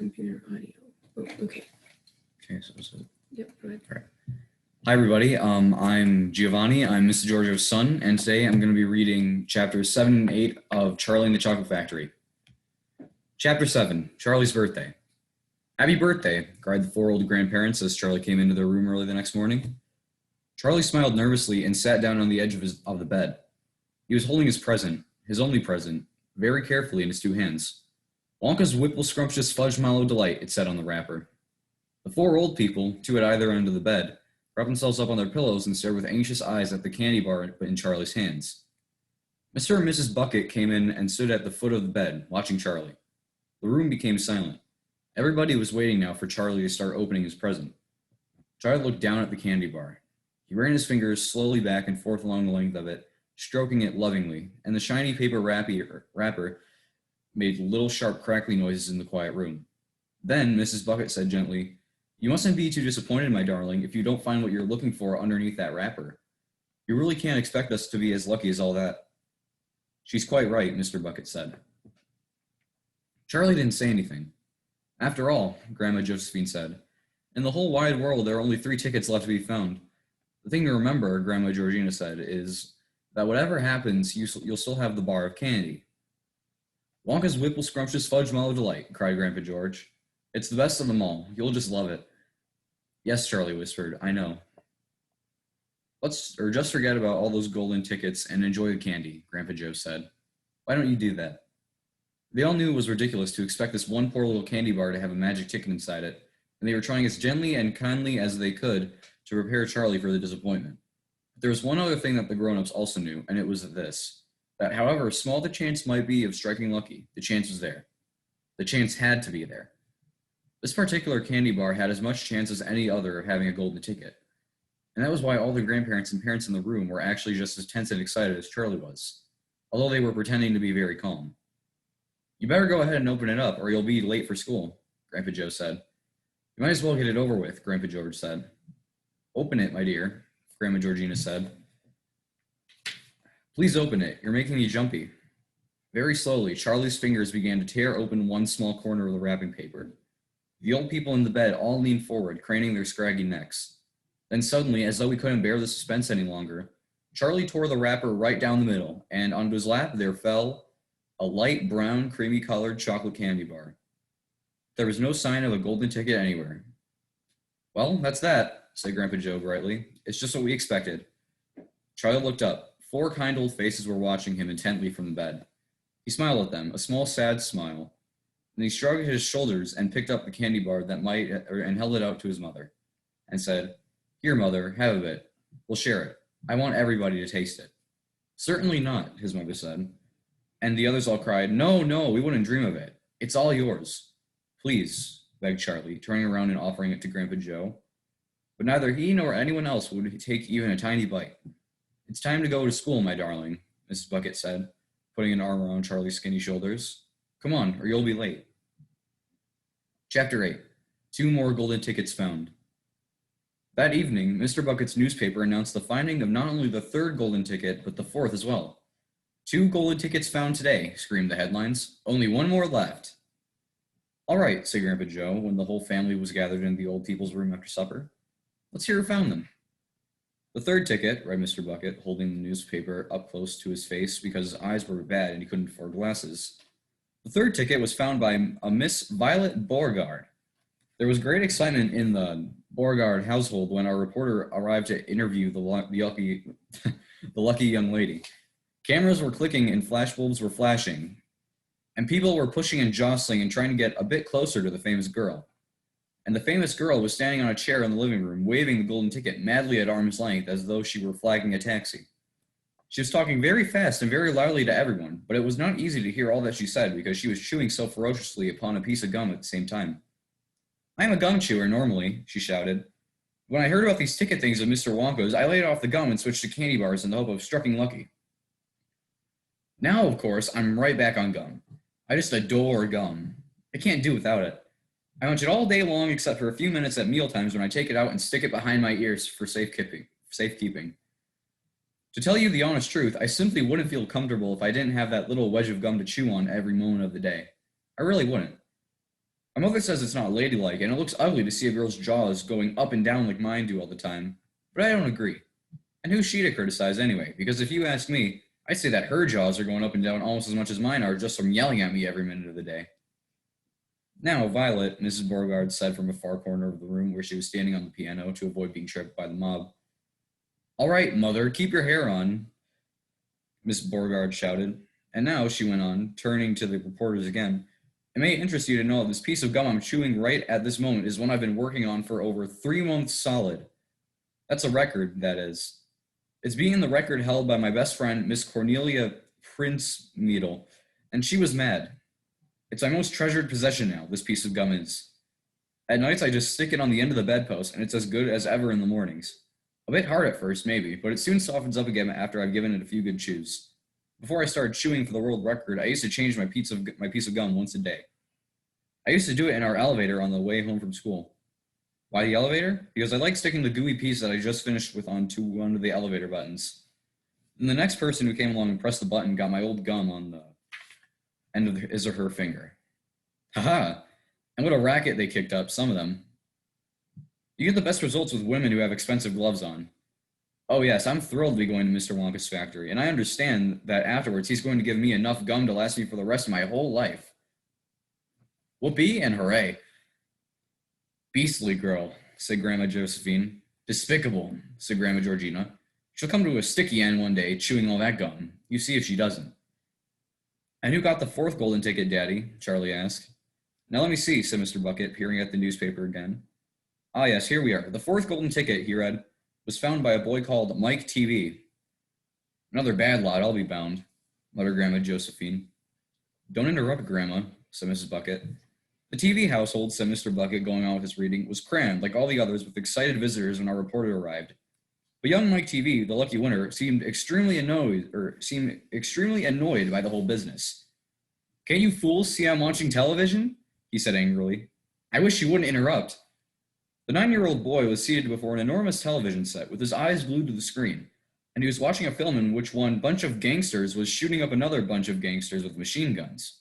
computer audio. Oh, okay. Okay, so Yep, go ahead. all right. Hi, everybody. I'm Giovanni. I'm Mr. Giorgio's son, and today I'm going to be reading chapters 7 and 8 of Charlie and the Chocolate Factory. Chapter 7, Charlie's Birthday. Happy birthday, cried the four old grandparents as Charlie came into their room early the next morning. Charlie smiled nervously and sat down on the edge of the bed. He was holding his present, his only present, very carefully in his two hands. Wonka's Whipple Scrumptious Fudge Mallow Delight, it said on the wrapper. The four old people, two at either end of the bed, propped themselves up on their pillows and stared with anxious eyes at the candy bar in Charlie's hands. Mr. and Mrs. Bucket came in and stood at the foot of the bed, watching Charlie. The room became silent. Everybody was waiting now for Charlie to start opening his present. Charlie looked down at the candy bar. He ran his fingers slowly back and forth along the length of it, stroking it lovingly, and the shiny paper wrapper made little sharp crackly noises in the quiet room. Then Mrs. Bucket said gently, "You mustn't be too disappointed, my darling, if you don't find what you're looking for underneath that wrapper. You really can't expect us to be as lucky as all that." "She's quite right," Mr. Bucket said. Charlie didn't say anything. "After all," Grandma Josephine said, "in the whole wide world there are only 3 tickets left to be found. The thing to remember," Grandma Georgina said, "is that whatever happens, you'll still have the bar of candy." "Wonka's Whipple Scrumptious Fudge Mallow Delight," cried Grandpa George. "It's the best of them all. You'll just love it." "Yes," Charlie whispered, "I know." Just forget about all those golden tickets and enjoy the candy," Grandpa Joe said. "Why don't you do that?" They all knew it was ridiculous to expect this one poor little candy bar to have a magic ticket inside it, and they were trying as gently and kindly as they could to prepare Charlie for the disappointment. But there was one other thing that the grown-ups also knew, and it was this, that however small the chance might be of striking lucky, the chance was there. The chance had to be there. This particular candy bar had as much chance as any other of having a golden ticket. And that was why all the grandparents and parents in the room were actually just as tense and excited as Charlie was, although they were pretending to be very calm. "You better go ahead and open it up, or you'll be late for school," Grandpa Joe said. "You might as well get it over with," Grandpa George said. "Open it, my dear," Grandma Georgina said. "Please open it. You're making me jumpy." Very slowly, Charlie's fingers began to tear open one small corner of the wrapping paper. The old people in the bed all leaned forward, craning their scraggy necks. Then suddenly, as though he couldn't bear the suspense any longer, Charlie tore the wrapper right down the middle, and onto his lap there fell a light brown, creamy-colored chocolate candy bar. There was no sign of a golden ticket anywhere. "Well, that's that," said Grandpa Joe brightly. "It's just what we expected." Charlie looked up. 4 kind old faces were watching him intently from the bed. He smiled at them, a small, sad smile. Then he shrugged his shoulders and picked up the candy bar and held it out to his mother, and said, "Here, Mother, have a bit. We'll share it. I want everybody to taste it." "Certainly not," his mother said. And the others all cried, "No, no, we wouldn't dream of it. It's all yours." "Please," begged Charlie, turning around and offering it to Grandpa Joe. But neither he nor anyone else would take even a tiny bite. "It's time to go to school, my darling," Mrs. Bucket said, putting an arm around Charlie's skinny shoulders. "Come on, or you'll be late." Chapter 8. 2 more golden tickets found. That evening, Mr. Bucket's newspaper announced the finding of not only the 3rd golden ticket, but the 4th as well. "2 golden tickets found today," screamed the headlines. "Only 1 more left." "All right," said Grandpa Joe, when the whole family was gathered in the old people's room after supper. "Let's hear who found them." "The 3rd ticket," read Mr. Bucket, holding the newspaper up close to his face because his eyes were bad and he couldn't afford glasses. "The 3rd ticket was found by a Miss Violet Beauregard." There was great excitement in the Beauregard household when our reporter arrived to interview the lucky young lady. Cameras were clicking and flashbulbs were flashing, and people were pushing and jostling and trying to get a bit closer to the famous girl. And the famous girl was standing on a chair in the living room, waving the golden ticket madly at arm's length as though she were flagging a taxi. She was talking very fast and very loudly to everyone, but it was not easy to hear all that she said because she was chewing so ferociously upon a piece of gum at the same time. "I'm a gum chewer normally," she shouted. "When I heard about these ticket things of Mr. Wonka's, I laid off the gum and switched to candy bars in the hope of striking lucky. Now, of course, I'm right back on gum. I just adore gum. I can't do without it. I munch it all day long except for a few minutes at mealtimes when I take it out and stick it behind my ears for safekeeping. To tell you the honest truth, I simply wouldn't feel comfortable if I didn't have that little wedge of gum to chew on every moment of the day. I really wouldn't. My mother says it's not ladylike, and it looks ugly to see a girl's jaws going up and down like mine do all the time. But I don't agree. And who's she to criticize anyway? Because if you ask me, I'd say that her jaws are going up and down almost as much as mine are just from yelling at me every minute of the day. Now, Violet, Mrs. Beauregard said from a far corner of the room where she was standing on the piano to avoid being tripped by the mob. All right, Mother, keep your hair on, Miss Beauregard shouted. And now, she went on, turning to the reporters again, it may interest you to know that this piece of gum I'm chewing right at this moment is one I've been working on for over 3 months solid. That's a record, that is. It's being the record held by my best friend, Miss Cornelia Prince-Meadle, and she was mad. It's my most treasured possession now, this piece of gum is. At nights, I just stick it on the end of the bedpost, and it's as good as ever in the mornings. A bit hard at first, maybe, but it soon softens up again after I've given it a few good chews. Before I started chewing for the world record, I used to change my piece of gum once a day. I used to do it in our elevator on the way home from school. Why the elevator? Because I like sticking the gooey piece that I just finished with onto one of the elevator buttons. Then the next person who came along and pressed the button got my old gum on the end of his or her finger. Haha! And what a racket they kicked up, some of them. You get the best results with women who have expensive gloves on. Oh yes, I'm thrilled to be going to Mr. Wonka's factory, and I understand that afterwards he's going to give me enough gum to last me for the rest of my whole life. Whoopee and hooray. Beastly girl, said Grandma Josephine. Despicable, said Grandma Georgina. She'll come to a sticky end one day, chewing all that gum. You see if she doesn't. And who got the 4th golden ticket, Daddy? Charlie asked. Now let me see, said Mr. Bucket, peering at the newspaper again. Ah yes, here we are. The 4th golden ticket, he read, was found by a boy called Mike TV. Another bad lot, I'll be bound, muttered Grandma Josephine. Don't interrupt, Grandma, said Mrs. Bucket. The TV household, said Mr. Bucket, going on with his reading, was crammed, like all the others, with excited visitors when our reporter arrived. But young Mike TV, the lucky winner, seemed extremely annoyed by the whole business. Can't you fools see I'm watching television? He said angrily. I wish you wouldn't interrupt. The 9-year-old boy was seated before an enormous television set with his eyes glued to the screen, and he was watching a film in which one bunch of gangsters was shooting up another bunch of gangsters with machine guns.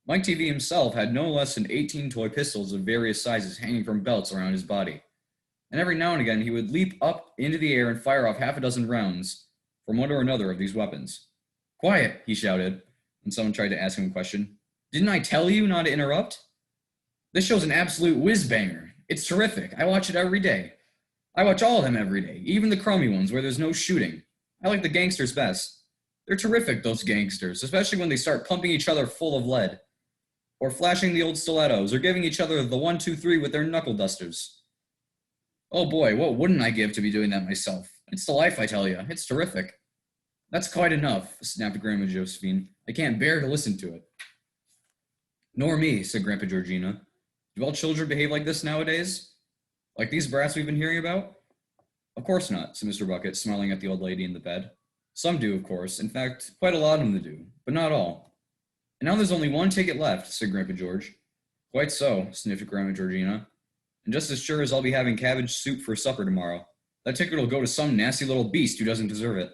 Mike TV himself had no less than 18 toy pistols of various sizes hanging from belts around his body, and every now and again he would leap up into the air and fire off half a dozen rounds from one or another of these weapons. Quiet, he shouted, when someone tried to ask him a question. Didn't I tell you not to interrupt? This show's an absolute whiz-banger. It's terrific. I watch it every day. I watch all of them every day, even the crummy ones where there's no shooting. I like the gangsters best. They're terrific, those gangsters, especially when they start pumping each other full of lead, or flashing the old stilettos, or giving each other the 1, 2, 3 with their knuckle dusters. Oh boy, what wouldn't I give to be doing that myself? It's the life, I tell you. It's terrific. That's quite enough, snapped Grandma Josephine. I can't bear to listen to it. Nor me, said Grandpa Georgina. Do all children behave like this nowadays? Like these brats we've been hearing about? Of course not, said Mr. Bucket, smiling at the old lady in the bed. Some do, of course. In fact, quite a lot of them do, but not all. And now there's only one ticket left, said Grandpa George. Quite so, sniffed Grandma Georgina. And just as sure as I'll be having cabbage soup for supper tomorrow, that ticket will go to some nasty little beast who doesn't deserve it.